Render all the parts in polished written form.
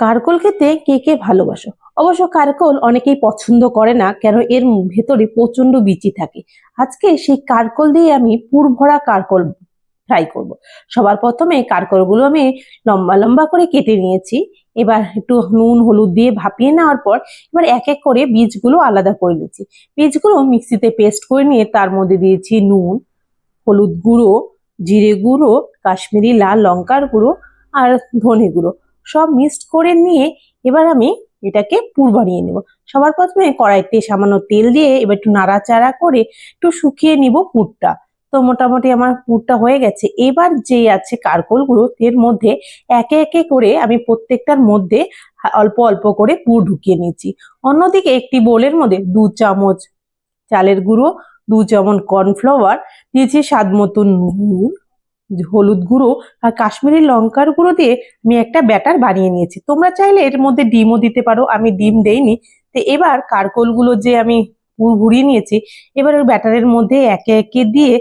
কারকোল খেতে কে কে ভালোবাসো? অবশ্য কারকোল অনেকেই পছন্দ করে না, কেন এর ভেতরে প্রচন্ড বিচি থাকে। আজকে সেই কারকোল দিয়ে আমি পুর ভরা কারকোল ফ্রাই করব। সবার প্রথমে কারকোলগুলো আমি লম্বা লম্বা করে কেটে নিয়েছি। এবার একটু নুন হলুদ দিয়ে ভাপিয়ে নেওয়ার পর এবার এক এক করে বীজগুলো আলাদা করে নিয়েছি। বীজগুলো মিক্সিতে পেস্ট করে নিয়ে তার মধ্যে দিয়েছি নুন, হলুদ গুঁড়ো, জিরে গুঁড়ো, কাশ্মীরি লাল লঙ্কার গুঁড়ো আর ধনে গুঁড়ো সব মিক্সড করে নিয়ে এবার আমি এটাকে পুর বানিয়ে নেব। সবার প্রথমে কড়াইতে সামান্য তেল দিয়ে এবার একটু নাড়াচাড়া করে একটু শুকিয়ে নিব পুরটা। তো মোটামুটি আমার পুরটা হয়ে গেছে। এবার যে আছে কারকোলগুলো এর মধ্যে একে একে করে আমি প্রত্যেকটার মধ্যে অল্প অল্প করে পুর ঢুকিয়ে নিচ্ছি। অন্যদিকে একটি বোলের মধ্যে 2 চামচ চালের গুঁড়ো, 2 চামচ কর্নফ্লাওয়ার দিয়েছি, স্বাদ মতো নুন, হলুদ গুঁড়ো আর কাশ্মীরি লঙ্কার গুঁড়ো দিয়ে আমি একটা ব্যাটার বানিয়ে নিয়েছি। তোমরা চাইলে এর মধ্যে ডিমও দিতে পারো, আমি ডিম দেইনি। তো এবার কারকোলগুলো যে আমি পুর ভরিয়ে নিয়েছি, এবার ওই ব্যাটারের মধ্যে একে একে দিয়ে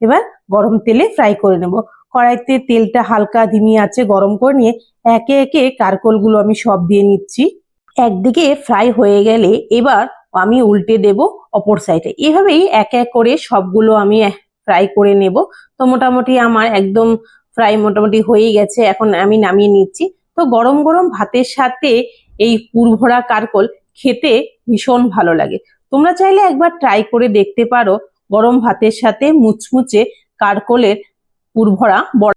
এবার গরম তেলে ফ্রাই করে নেব। কড়াইতে তেলটা হালকা ধিমি আঁচে গরম করে নিয়ে একে একে কারকোলগুলো আমি সব দিয়ে নিচ্ছি। একদিকে ফ্রাই হয়ে গেলে এবার আমি উল্টে দেব অপর সাইডে। এভাবেই এক এক করে সবগুলো আমি ফ্রাই করে নেব। তো মোটামুটি আমার একদম ফ্রাই মোটামুটি হয়ে গেছে, এখন আমি নামিয়ে নিচ্ছি। তো গরম গরম ভাতের সাথে এই পুর ভরা কারকোল খেতে ভীষণ ভালো লাগে। তোমরা চাইলে একবার ট্রাই করে দেখতে পারো গরম ভাতের সাথে মুচমুচে কারকোলের পুর ভরা